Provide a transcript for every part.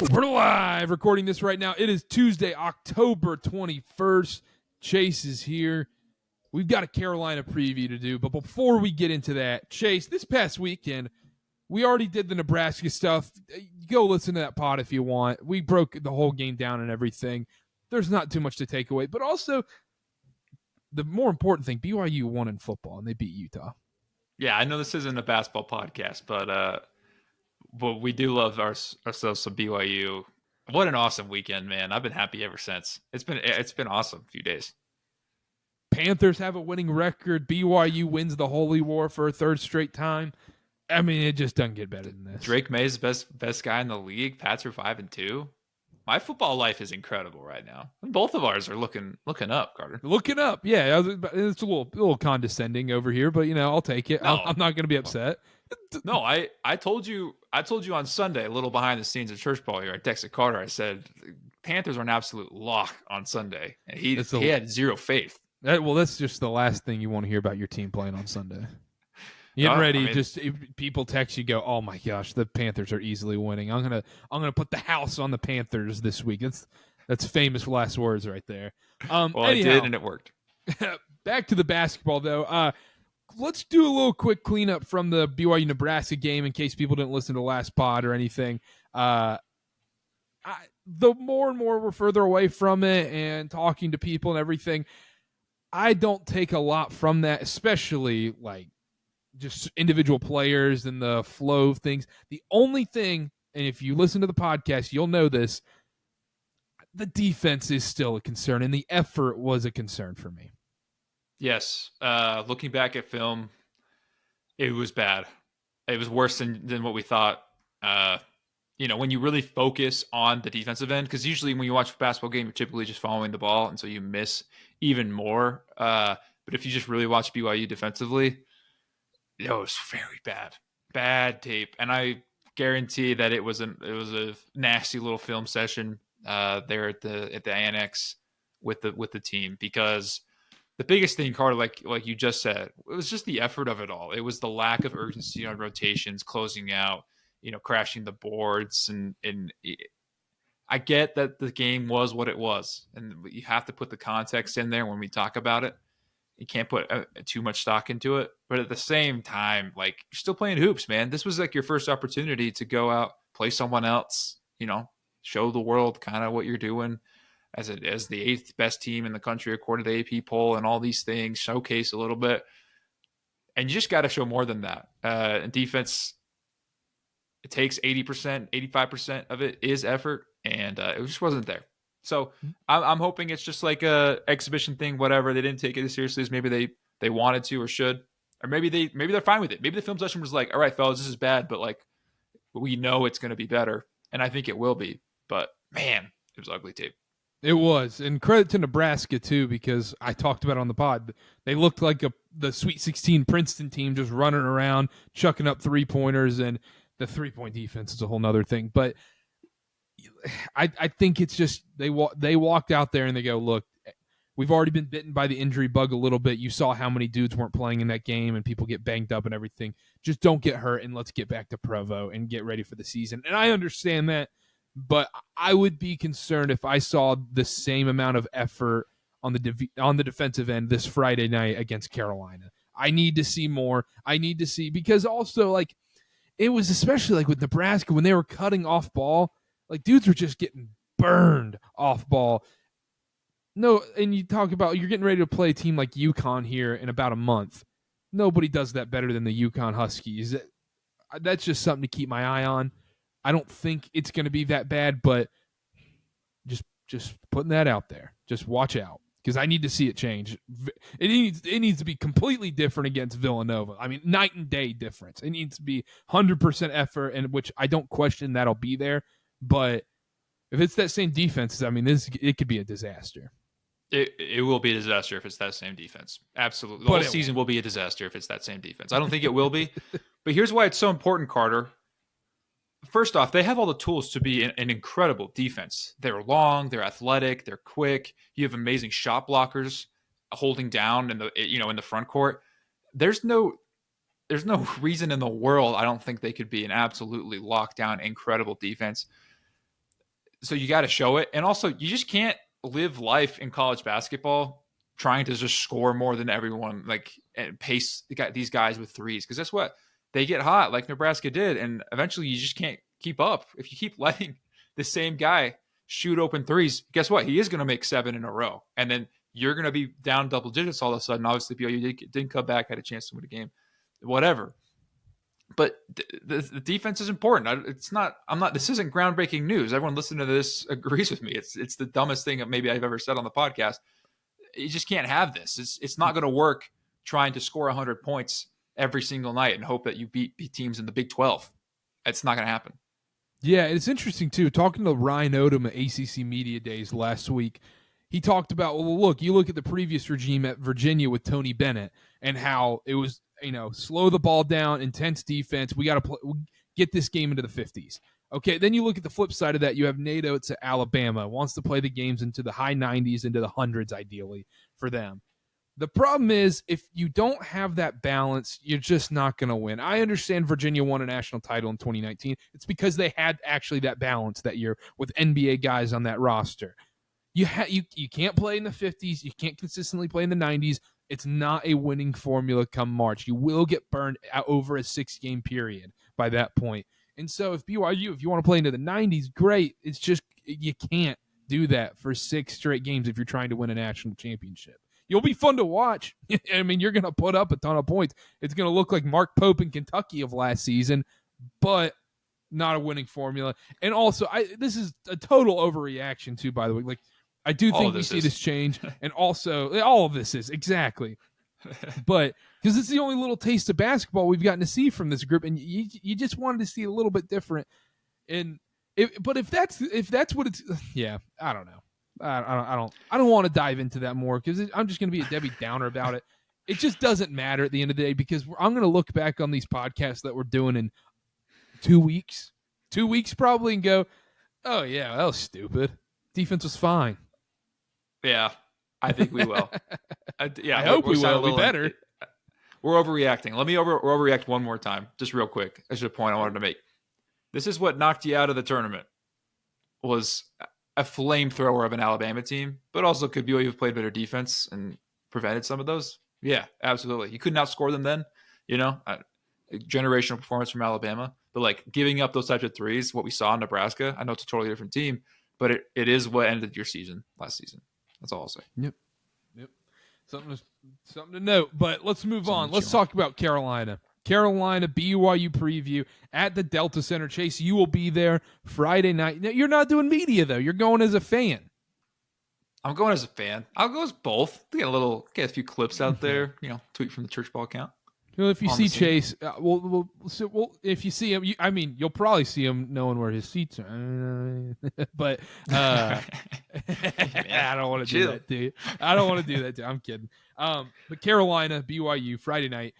We're live recording this right now. It is Tuesday, October 21st. Chase is here. We've got a Carolina preview to do, but before we get into that, Chase, this past weekend, we already did the Nebraska stuff. Go listen to that pod if you want. We broke the whole game down and everything. There's not too much to take away, but also the more important thing, BYU won in football, and they beat Utah. Yeah, I know this isn't a basketball podcast, but we do love ourselves some BYU. What an awesome weekend, man. I've been happy ever since. It's been awesome a few days. Panthers have a winning record. BYU wins the Holy War for a third straight time. I mean, it just doesn't get better than this. Drake May's best guy in the league. Pats are 5-2. My football life is incredible right now. And both of ours are looking up, Carter. Looking up, yeah. It's a little condescending over here, but I'll take it. No. I'm not going to be upset. No, I told you on Sunday, a little behind the scenes at church ball here. I texted Carter. I said Panthers are an absolute lock on Sunday, and he had zero faith. Well, that's just the last thing you want to hear about your team playing on Sunday. Getting ready, just people text you, go, "Oh my gosh, the Panthers are easily winning. I'm gonna put the house on the Panthers this week." That's famous last words right there. Well, anyhow, I did, and it worked. Back to the basketball though. Let's do a little quick cleanup from the BYU Nebraska game in case people didn't listen to the last pod or anything. The more and more we're further away from it and talking to people and everything, I don't take a lot from that, especially like just individual players and the flow of things. The only thing, and if you listen to the podcast, you'll know this, the defense is still a concern, and the effort was a concern for me. Yes. Looking back at film, it was bad. It was worse than what we thought. When you really focus on the defensive end, because usually when you watch a basketball game, you're typically just following the ball, and so you miss even more. But if you just really watch BYU defensively, it was very bad. Bad tape. And I guarantee that it was a nasty little film session there at the annex with the team, because the biggest thing, Carter, like you just said, it was just the effort of it all. It was the lack of urgency on rotations, closing out, crashing the boards. And I get that the game was what it was, and you have to put the context in there when we talk about it. You can't put too much stock into it. But at the same time, like, you're still playing hoops, man. This was like your first opportunity to go out, play someone else, show the world kind of what you're doing as the 8th best team in the country according to the AP poll and all these things, showcase a little bit. And you just got to show more than that. And defense, it takes 80%, 85% of it is effort, and it just wasn't there. So I'm hoping it's just like a exhibition thing, whatever. They didn't take it as seriously as maybe they wanted to or should. Or maybe they're fine with it. Maybe the film session was like, all right, fellas, this is bad, but like, we know it's going to be better. And I think it will be. But man, it was ugly tape. It was. And credit to Nebraska, too, because I talked about it on the pod. They looked like the Sweet 16 Princeton team just running around, chucking up three-pointers, and the three-point defense is a whole nother thing. But I think it's just they walked out there and they go, look, we've already been bitten by the injury bug a little bit. You saw how many dudes weren't playing in that game and people get banged up and everything. Just don't get hurt, and let's get back to Provo and get ready for the season. And I understand that. But I would be concerned if I saw the same amount of effort on the defensive end this Friday night against Carolina. I need to see more. I need to see, because also, like, it was especially like with Nebraska when they were cutting off ball, like, dudes were just getting burned off ball. No, and you talk about you're getting ready to play a team like UConn here in about a month. Nobody does that better than the UConn Huskies. That's just something to keep my eye on. I don't think it's going to be that bad, but just putting that out there. Just watch out, because I need to see it change. It needs to be completely different against Villanova. I mean, night and day difference. It needs to be 100% effort, and which I don't question that'll be there. But if it's that same defense, I mean, it could be a disaster. It will be a disaster if it's that same defense. Absolutely. The whole season will be a disaster if it's that same defense. I don't think it will be. But here's why it's so important, Carter. First off, they have all the tools to be an incredible defense. They're long, they're athletic, they're quick. You have amazing shot blockers holding down in the front court. There's no reason in the world I don't think they could be an absolutely lockdown, incredible defense. So you got to show it. And also, you just can't live life in college basketball trying to just score more than everyone, like, and pace these guys with threes. Because that's what they get hot, like Nebraska did. And eventually you just can't keep up. If you keep letting the same guy shoot open threes, guess what? He is going to make 7 in a row. And then you're going to be down double digits all of a sudden. Obviously, BYU didn't come back, had a chance to win a game, whatever. But the defense is important. This isn't groundbreaking news. Everyone listening to this agrees with me. It's the dumbest thing that maybe I've ever said on the podcast. You just can't have this. It's not going to work trying to score 100 points every single night and hope that you beat teams in the Big 12. It's not going to happen. Yeah, it's interesting, too. Talking to Ryan Odom at ACC Media Days last week, he talked about, well, look, you look at the previous regime at Virginia with Tony Bennett and how it was, slow the ball down, intense defense. We got to get this game into the 50s. Okay, then you look at the flip side of that. You have Nate Oates at Alabama, wants to play the games into the high 90s, into the hundreds, ideally, for them. The problem is, if you don't have that balance, you're just not going to win. I understand Virginia won a national title in 2019. It's because they had actually that balance that year with NBA guys on that roster. You can't play in the 50s. You can't consistently play in the 90s. It's not a winning formula come March. You will get burned out over a 6-game period by that point. And so if BYU, if you want to play into the 90s, great. It's just you can't do that for 6 straight games if you're trying to win a national championship. You'll be fun to watch. I mean, you're going to put up a ton of points. It's going to look like Mark Pope in Kentucky of last season, but not a winning formula. And also, this is a total overreaction too, by the way. Like, I do think we see this change, and also all of this is exactly. But because it's the only little taste of basketball we've gotten to see from this group, and you just wanted to see a little bit different. And if that's what it's, yeah, I don't know. I don't want to dive into that more because I'm just going to be a Debbie Downer about it. It just doesn't matter at the end of the day because I'm going to look back on these podcasts that we're doing in 2 weeks probably, and go, oh yeah, that was stupid. Defense was fine. Yeah, I think we will. I hope we will be better. We're overreacting. Let me overreact one more time, just real quick. That's the point I wanted to make. This is what knocked you out of the tournament. Was a flamethrower of an Alabama team, but also could BYU have played better defense and prevented some of those? Yeah, absolutely. You couldn't outscore them then, a generational performance from Alabama, but like giving up those types of threes, what we saw in Nebraska, I know it's a totally different team, but it is what ended your season last season. That's all I'll say. Yep. Something to note, but let's move on. Let's talk about Carolina. Carolina BYU preview at the Delta Center. Chase, you will be there Friday night. Now, you're not doing media, though. You're going as a fan. I'm going as a fan. I'll go as both. Get a few clips out there, tweet from the church ball account. Well, if you see Chase, if you see him, you'll probably see him knowing where his seats are. But I don't want to do that to you. I'm kidding. But Carolina, BYU, Friday night,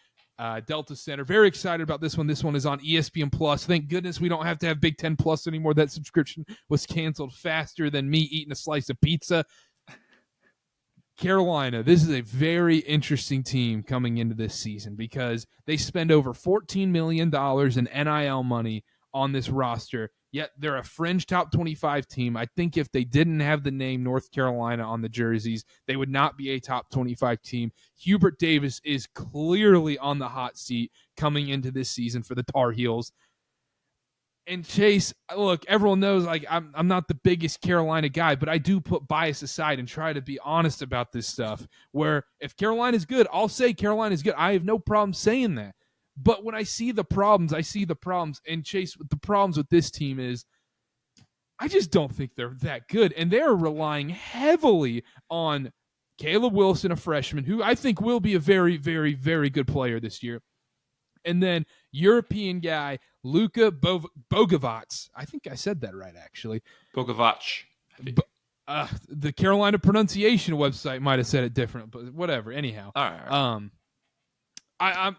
Delta Center. Very excited about this one. This one is on ESPN Plus. Thank goodness we don't have to have Big Ten Plus anymore. That subscription was canceled faster than me eating a slice of pizza. Carolina, this is a very interesting team coming into this season because they spend over $14 million in NIL money on this roster, yet they're a fringe top 25 team. I think if they didn't have the name North Carolina on the jerseys, they would not be a top 25 team. Hubert Davis is clearly on the hot seat coming into this season for the Tar Heels. And Chase, look, everyone knows I'm not the biggest Carolina guy, but I do put bias aside and try to be honest about this stuff. Where if Carolina's good, I'll say Carolina's good. I have no problem saying that. But when I see the problems, I see the problems. And Chase, the problems with this team is I just don't think they're that good. And they're relying heavily on Caleb Wilson, a freshman, who I think will be a very, very, very good player this year. And then European guy, Luka Bogovac. I think I said that right, actually. Bogovac. The Carolina pronunciation website might have said it different, but whatever. Anyhow. All right.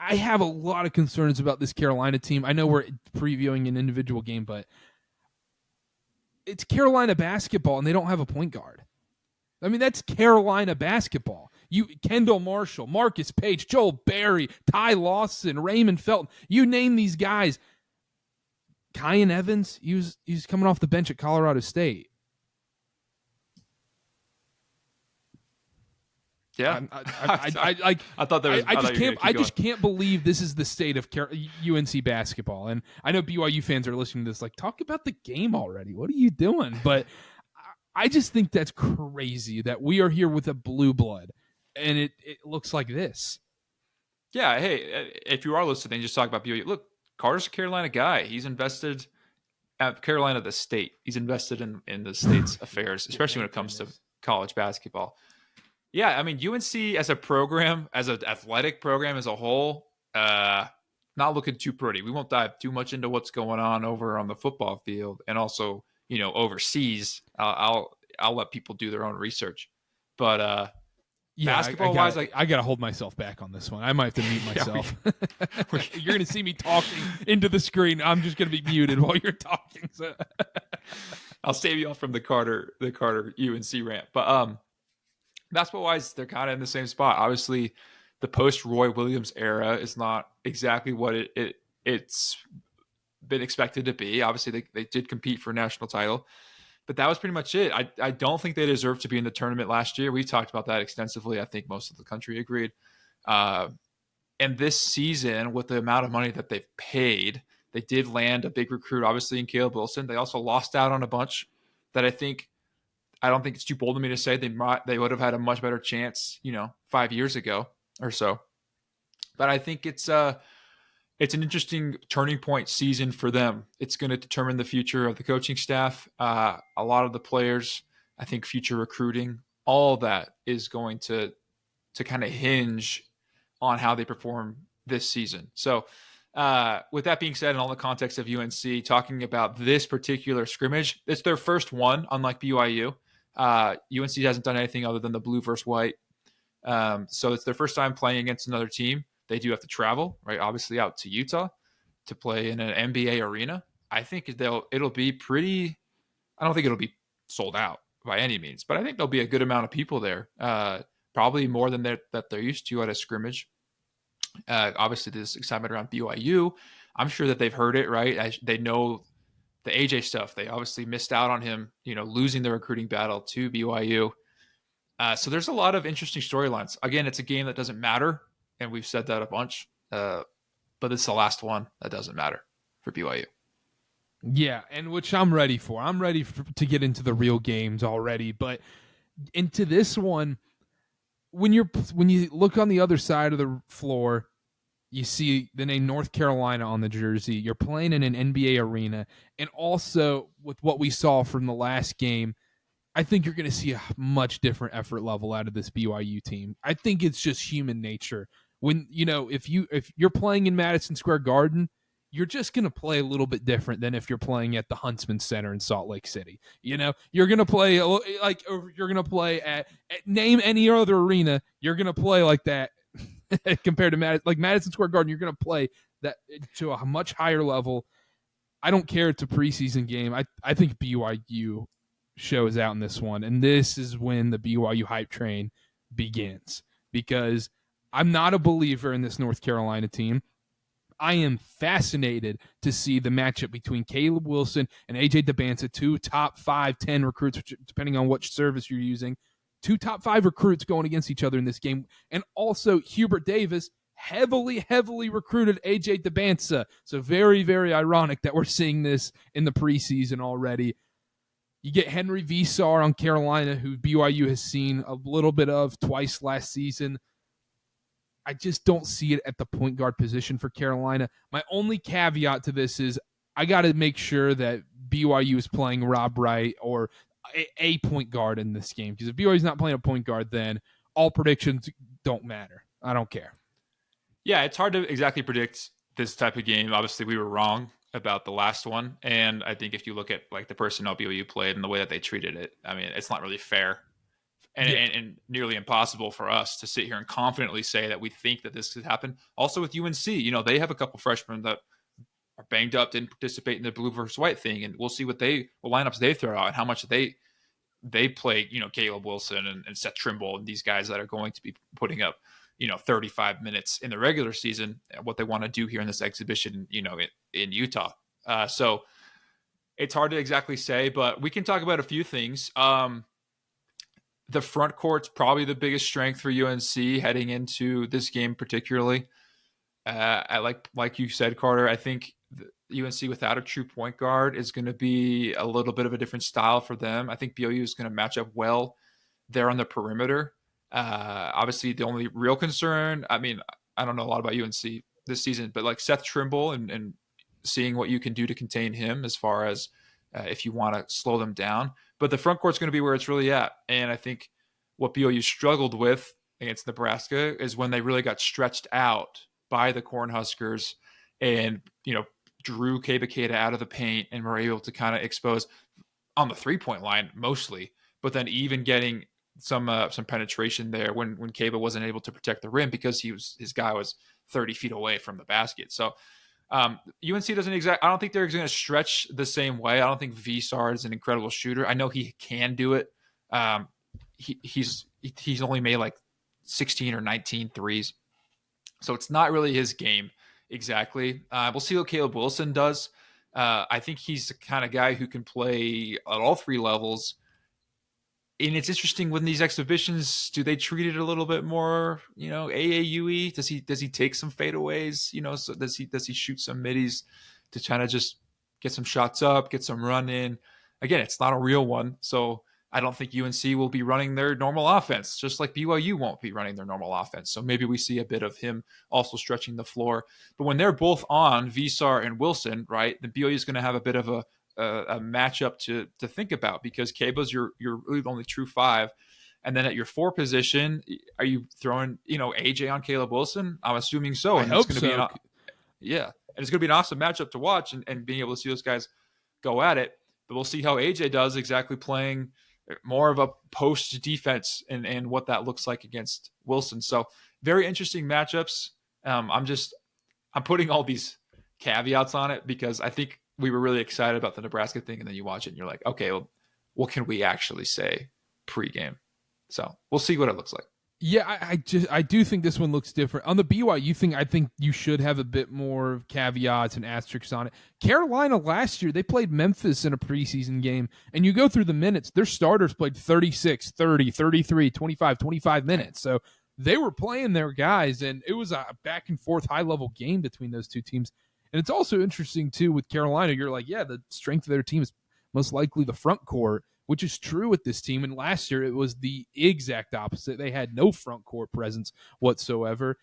I have a lot of concerns about this Carolina team. I know we're previewing an individual game, but it's Carolina basketball, and they don't have a point guard. I mean, that's Carolina basketball. Kendall Marshall, Marcus Page, Joel Berry, Ty Lawson, Raymond Felton. You name these guys. Kyan Evans, he's coming off the bench at Colorado State. Yeah, I thought that was. I just can't believe this is the state of UNC basketball. And I know BYU fans are listening to this, like, talk about the game already. What are you doing? But I just think that's crazy that we are here with a blue blood, and it looks like this. Yeah, hey, if you are listening, just talk about BYU. Look, Carter's a Carolina guy. He's invested at Carolina, the state. He's invested in the state's affairs, especially when it comes to college basketball. Yeah, I mean, UNC as a program, as an athletic program as a whole, not looking too pretty. We won't dive too much into what's going on over on the football field, and also, overseas. I'll let people do their own research. But basketball wise, I gotta hold myself back on this one. I might have to mute myself. You're gonna see me talking into the screen. I'm just gonna be muted while you're talking. So. I'll save you off from the Carter UNC rant, but basketball wise, they're kind of in the same spot. Obviously, the post Roy Williams era is not exactly what it's been expected to be. Obviously, they did compete for a national title, but that was pretty much it. I don't think they deserved to be in the tournament last year. We talked about that extensively. I think most of the country agreed. And this season, with the amount of money that they've paid, they did land a big recruit, obviously, in Caleb Wilson. They also lost out on a bunch that I don't think it's too bold of me to say they would have had a much better chance, 5 years ago or so. But I think it's an interesting turning point season for them. It's going to determine the future of the coaching staff, a lot of the players. I think future recruiting, all of that is going to kind of hinge on how they perform this season. So with that being said, in all the context of UNC, talking about this particular scrimmage, it's their first one, unlike BYU. UNC hasn't done anything other than the blue versus white. So it's their first time playing against another team. They do have to travel, right? Obviously out to Utah to play in an NBA arena. I think it'll be pretty, I don't think it'll be sold out by any means, but I think there'll be a good amount of people there. Probably more than that they're used to at a scrimmage. Obviously there's excitement around BYU. I'm sure that they've heard it, right? They know the AJ stuff. They obviously missed out on him, losing the recruiting battle to BYU. So there's a lot of interesting storylines. Again, it's a game that doesn't matter, and we've said that a bunch. But this is the last one that doesn't matter for BYU. Yeah, and which I'm ready for. I'm ready to get into the real games already. But into this one, when you look on the other side of the floor, you see the name North Carolina on the jersey. You're playing in an NBA arena. And also, with what we saw from the last game, I think you're going to see a much different effort level out of this BYU team. I think it's just human nature. When, if you're playing in Madison Square Garden, you're just going to play a little bit different than if you're playing at the Huntsman Center in Salt Lake City. You're going to play at name any other arena. You're going to play like that. Compared to Madison Square Garden, you're going to play that to a much higher level. I don't care it's a preseason game. I think BYU shows out in this one, and this is when the BYU hype train begins, because I'm not a believer in this North Carolina team. I am fascinated to see the matchup between Caleb Wilson and AJ Dybantsa, two top 5-10 recruits, depending on which service you're using. Two top 5 recruits going against each other in this game. And also Hubert Davis heavily recruited AJ Dybantsa. So very, very ironic that we're seeing this in the preseason already. You get Henry Visar on Carolina, who BYU has seen a little bit of twice last season. I just don't see it at the point guard position for Carolina. My only caveat to this is I got to make sure that BYU is playing Rob Wright or a point guard in this game, because if BYU's not playing a point guard, then all predictions don't matter. I don't care. Yeah, it's hard to exactly predict this type of game. Obviously, we were wrong about the last one, and I think if you look at the personnel BYU played and the way that they treated it, I mean, it's not really fair and nearly impossible for us to sit here and confidently say that we think that this could happen. Also with UNC, they have a couple freshmen that are banged up, didn't participate in the blue versus white thing, and we'll see what lineups they throw out and how much they play, Caleb Wilson and Seth Trimble and these guys that are going to be putting up, 35 minutes in the regular season, what they want to do here in this exhibition, in Utah. So it's hard to exactly say, but we can talk about a few things. The front court's probably the biggest strength for UNC heading into this game, particularly. I like you said, Carter. I think UNC without a true point guard is going to be a little bit of a different style for them. I think BYU is going to match up well there on the perimeter. Obviously, the only real concern, I mean, I don't know a lot about UNC this season, but like Seth Trimble and seeing what you can do to contain him as far as if you want to slow them down. But the front court's going to be where it's really at. And I think what BYU struggled with against Nebraska is when they really got stretched out by the Cornhuskers and, drew Kebakeda out of the paint and were able to kind of expose on the 3-point line mostly, but then even getting some penetration there when Keba wasn't able to protect the rim because his guy was 30 feet away from the basket. So UNC doesn't I don't think they're going to stretch the same way. I don't think Vsar is an incredible shooter. I know he can do it. He's only made like 16 or 19 threes. So it's not really his game exactly. We'll see what Caleb Wilson does. I think he's the kind of guy who can play at all three levels. And it's interesting when these exhibitions, do they treat it a little bit more, AAUE? Does he take some fadeaways? So does he shoot some middies to kind of just get some shots up, get some run in? Again, it's not a real one, so I don't think UNC will be running their normal offense, just like BYU won't be running their normal offense. So maybe we see a bit of him also stretching the floor. But when they're both on, Vsar and Wilson, right, then BYU is going to have a bit of a matchup to think about because Keba's your really the only true 5. And then at your 4 position, are you throwing, AJ on Caleb Wilson? I'm assuming so. And it's going to be and it's going to be an awesome matchup to watch and being able to see those guys go at it. But we'll see how AJ does exactly playing more of a post defense and what that looks like against Wilson. So very interesting matchups. I'm putting all these caveats on it because I think we were really excited about the Nebraska thing. And then you watch it and you're like, okay, well, what can we actually say pregame? So we'll see what it looks like. Yeah, I do think this one looks different. On the BYU thing, I think you should have a bit more caveats and asterisks on it. Carolina last year, they played Memphis in a preseason game, and you go through the minutes, their starters played 36, 30, 33, 25 minutes. So they were playing their guys, and it was a back-and-forth high-level game between those two teams. And it's also interesting, too, with Carolina, you're like, yeah, the strength of their team is most likely the front court, which is true with this team. And last year, it was the exact opposite. They had no front court presence whatsoever.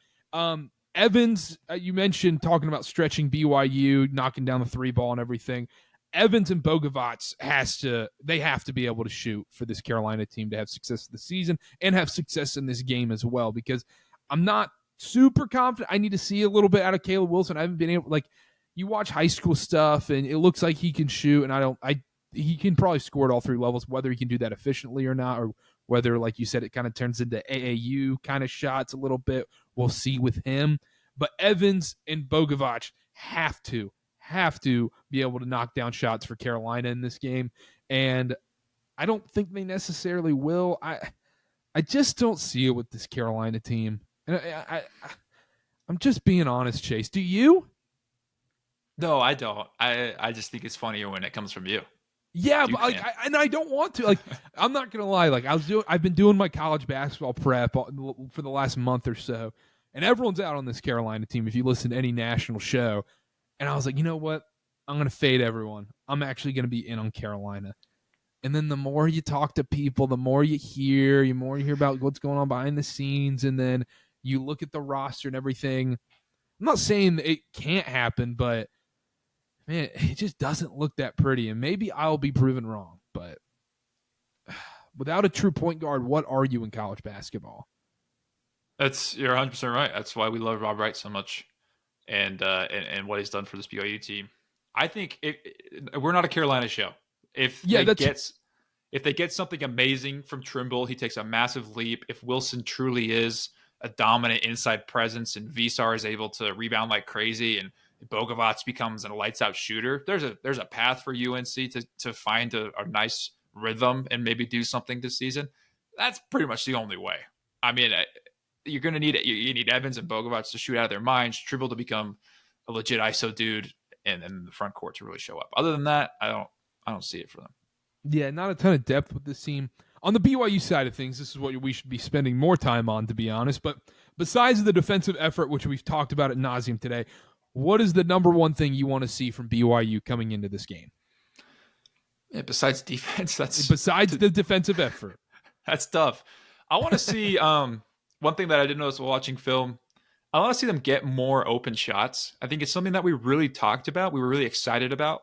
Evans, you mentioned talking about stretching BYU, knocking down the 3 ball and everything. Evans and Bogovac they have to be able to shoot for this Carolina team to have success this season and have success in this game as well, because I'm not super confident. I need to see a little bit out of Caleb Wilson. I haven't been able, you watch high school stuff and it looks like he can shoot, and he can probably score at all 3 levels, whether he can do that efficiently or not, or whether, like you said, it kind of turns into AAU kind of shots a little bit. We'll see with him. But Evans and Bogovac have to be able to knock down shots for Carolina in this game. And I don't think they necessarily will. I just don't see it with this Carolina team. And I'm just being honest, Chase. Do you? No, I don't. I just think it's funnier when it comes from you. Yeah, but I don't want to. I'm not gonna lie. I've been doing my college basketball prep for the last month or so, and everyone's out on this Carolina team. If you listen to any national show, and I was like, you know what? I'm gonna fade everyone. I'm actually gonna be in on Carolina. And then the more you talk to people, the more you hear about what's going on behind the scenes, and then you look at the roster and everything. I'm not saying it can't happen, but man, it just doesn't look that pretty, and maybe I'll be proven wrong. But without a true point guard, what are you in college basketball? You're 100% right. That's why we love Rob Wright so much, and what he's done for this BYU team. I think we're not a Carolina show. If they get something amazing from Trimble, he takes a massive leap. If Wilson truly is a dominant inside presence, and Vsar is able to rebound like crazy, and Bogovac becomes a lights out shooter, there's a path for UNC to find a nice rhythm and maybe do something this season. That's pretty much the only way. I mean, you're going to need Evans and Bogovac to shoot out of their minds, Trimble to become a legit ISO dude, and the front court to really show up. Other than that, I don't see it for them. Yeah, not a ton of depth with this team. On the BYU side of things, this is what we should be spending more time on, to be honest. But besides the defensive effort, which we've talked about ad nauseum today, what is the number one thing you want to see from BYU coming into this game? Yeah, besides defense, besides the defensive effort. That's tough. I want to see one thing that I didn't notice while watching film. I want to see them get more open shots. I think it's something that we really talked about. We were really excited about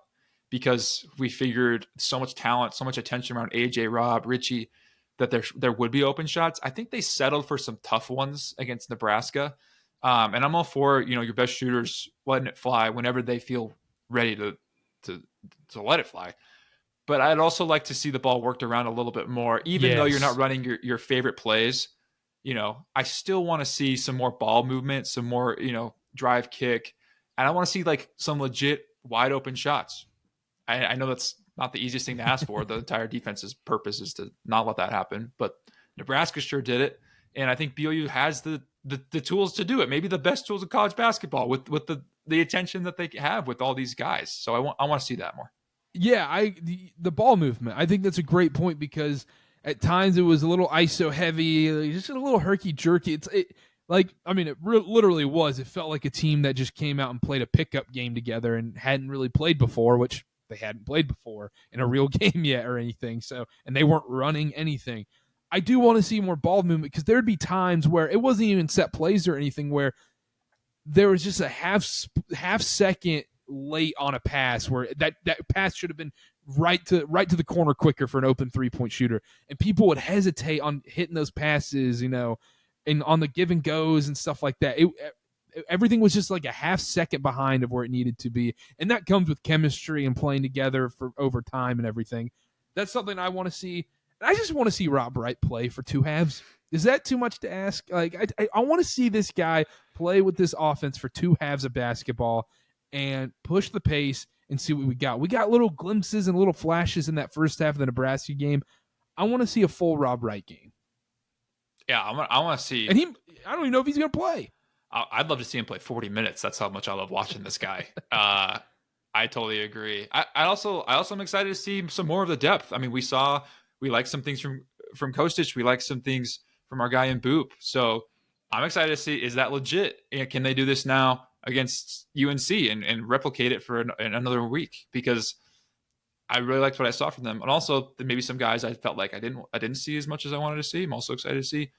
because we figured so much talent, so much attention around AJ, Rob, Richie, that there would be open shots. I think they settled for some tough ones against Nebraska. And I'm all for, your best shooters letting it fly whenever they feel ready to let it fly. But I'd also like to see the ball worked around a little bit more, even though you're not running your favorite plays. I still want to see some more ball movement, some more, drive kick. And I want to see like some legit wide open shots. I know that's not the easiest thing to ask for. The entire defense's purpose is to not let that happen. But Nebraska sure did it. And I think BYU has the tools to do it. Maybe the best tools of college basketball with the attention that they have with all these guys. So I want to see that more. Yeah, the ball movement. I think that's a great point because at times it was a little ISO heavy, just a little herky jerky. It literally was. It felt like a team that just came out and played a pickup game together and hadn't really played before, which they hadn't played before in a real game yet or anything. So, and they weren't running anything. I do want to see more ball movement because there'd be times where it wasn't even set plays or anything where there was just a half second late on a pass where that pass should have been right to the corner quicker for an open 3-point shooter, and people would hesitate on hitting those passes, and on the give and goes and stuff like that. Everything was just like a half second behind of where it needed to be, and that comes with chemistry and playing together for over time and everything. That's something I want to see. I just want to see Rob Wright play for two halves. Is that too much to ask? Like I want to see this guy play with this offense for two halves of basketball and push the pace and see what we got. We got little glimpses and little flashes in that first half of the Nebraska game. I want to see a full Rob Wright game. Yeah, I want to see. And I don't even know if he's going to play. I'd love to see him play 40 minutes. That's how much I love watching this guy. I totally agree. I also am excited to see some more of the depth. I mean, we like some things from Kostic. We like some things from our guy in Boop. So I'm excited to see, is that legit? And can they do this now against UNC and replicate it for another week? Because I really liked what I saw from them. And also maybe some guys I felt like I didn't see as much as I wanted to see. I'm also excited to see,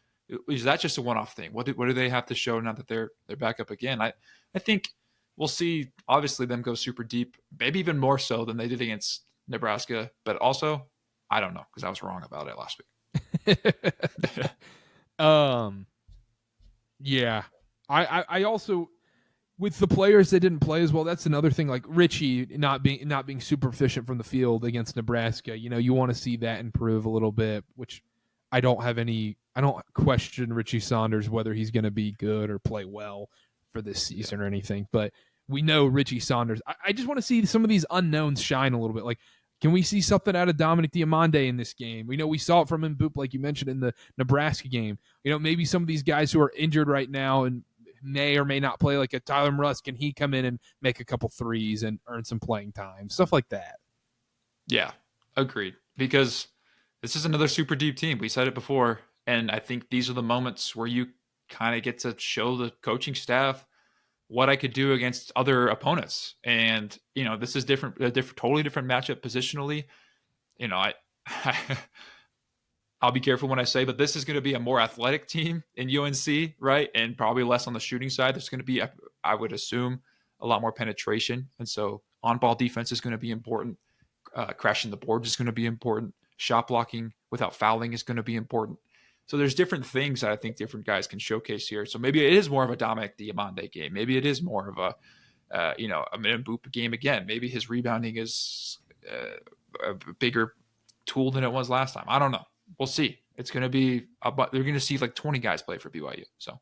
is that just a one-off thing? What do they have to show now that they're back up again? I think we'll see, obviously, them go super deep, maybe even more so than they did against Nebraska. But also, I don't know, because I was wrong about it last week. Yeah. I also, with the players that didn't play as well, that's another thing. Like Richie not being super efficient from the field against Nebraska. You want to see that improve a little bit, which I don't question Richie Saunders whether he's going to be good or play well for this season or anything. But we know Richie Saunders. I just want to see some of these unknowns shine a little bit. Like, can we see something out of Dominic Diamande in this game? We saw it from him, Boop, like you mentioned in the Nebraska game. Maybe some of these guys who are injured right now and may or may not play, like a Tyler Russ, can he come in and make a couple threes and earn some playing time? Stuff like that. Yeah, agreed. Because this is another super deep team. We said it before, and I think these are the moments where you kind of get to show the coaching staff what I could do against other opponents. And, this is totally different matchup positionally. I'll be careful when I say, but this is going to be a more athletic team in UNC, right? And probably less on the shooting side. There's going to be, I would assume, a lot more penetration. And so on-ball defense is going to be important. Crashing the board is going to be important. Shot blocking without fouling is going to be important. So there's different things that I think different guys can showcase here. So maybe it is more of a Dominic Diamande game. Maybe it is more of a Boop game again. Maybe his rebounding is a bigger tool than it was last time. I don't know. We'll see. It's going to be, they're going to see like 20 guys play for BYU. So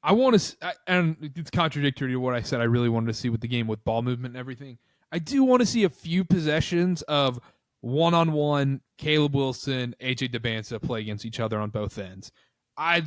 I want to, and it's contradictory to what I said. I really wanted to see with the game with ball movement and everything. I do want to see a few possessions of one-on-one Caleb Wilson, AJ Dybantsa play against each other on both ends. I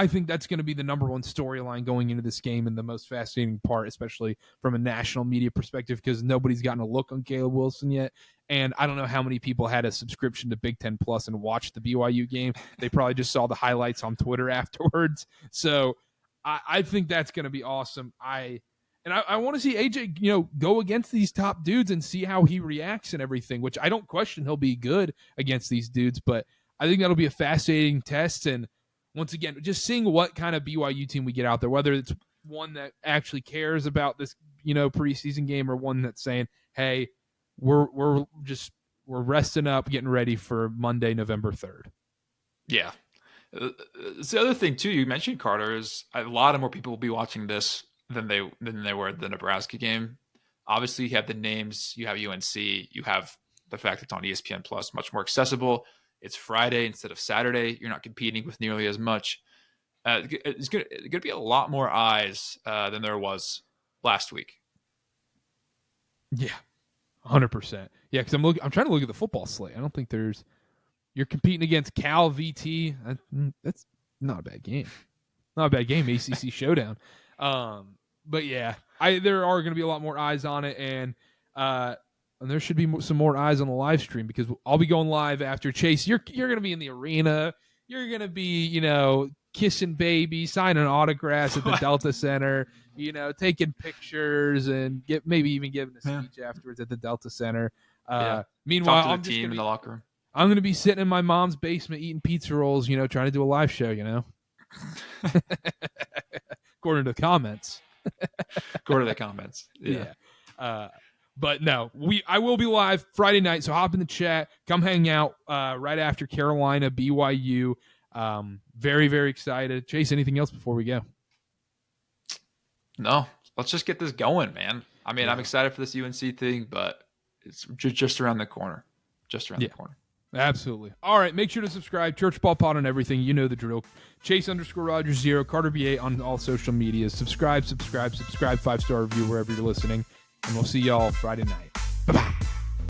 think that's going to be the number one storyline going into this game and the most fascinating part, especially from a national media perspective, because nobody's gotten a look on Caleb Wilson yet. And I don't know how many people had a subscription to Big Ten Plus and watched the BYU game. They probably just saw the highlights on Twitter afterwards. So I think that's going to be awesome. I want to see AJ, go against these top dudes and see how he reacts and everything, which I don't question he'll be good against these dudes, but I think that'll be a fascinating test. And once again, just seeing what kind of BYU team we get out there, whether it's one that actually cares about this, preseason game, or one that's saying, hey, we're resting up, getting ready for Monday, November 3rd. Yeah. The other thing too, you mentioned, Carter, is a lot of more people will be watching this than they were at the Nebraska game. Obviously, you have the names, you have UNC, you have the fact it's on ESPN Plus, much more accessible. It's Friday instead of Saturday. You're not competing with nearly as much. It's going to be a lot more eyes than there was last week. Yeah, 100%. Yeah, because I'm trying to look at the football slate. I don't think you're competing against Cal VT. That's not a bad game. Not a bad game. ACC showdown. But yeah, there are going to be a lot more eyes on it, and there should be some more eyes on the live stream, because I'll be going live after. Chase, you're going to be in the arena. You're going to be, kissing babies, signing autographs at the Delta Center, taking pictures, and maybe even giving a speech afterwards at the Delta Center. Meanwhile, talk to the team in the locker room. I'm going to be sitting in my mom's basement eating pizza rolls, trying to do a live show, according to the comments. Go to the comments. Yeah. But no, I will be live Friday night, so hop in the chat. Come hang out right after Carolina, BYU. Very, very excited. Chase, anything else before we go? No, let's just get this going, man. I mean, I'm excited for this UNC thing, but it's just around the corner. Just around the corner. Absolutely. All right, make sure to subscribe. Church Ball Pod on everything. You know the drill. Chase_Rogers0, Carter BA on all social medias. Subscribe. 5-star review wherever you're listening. And we'll see y'all Friday night. Bye-bye.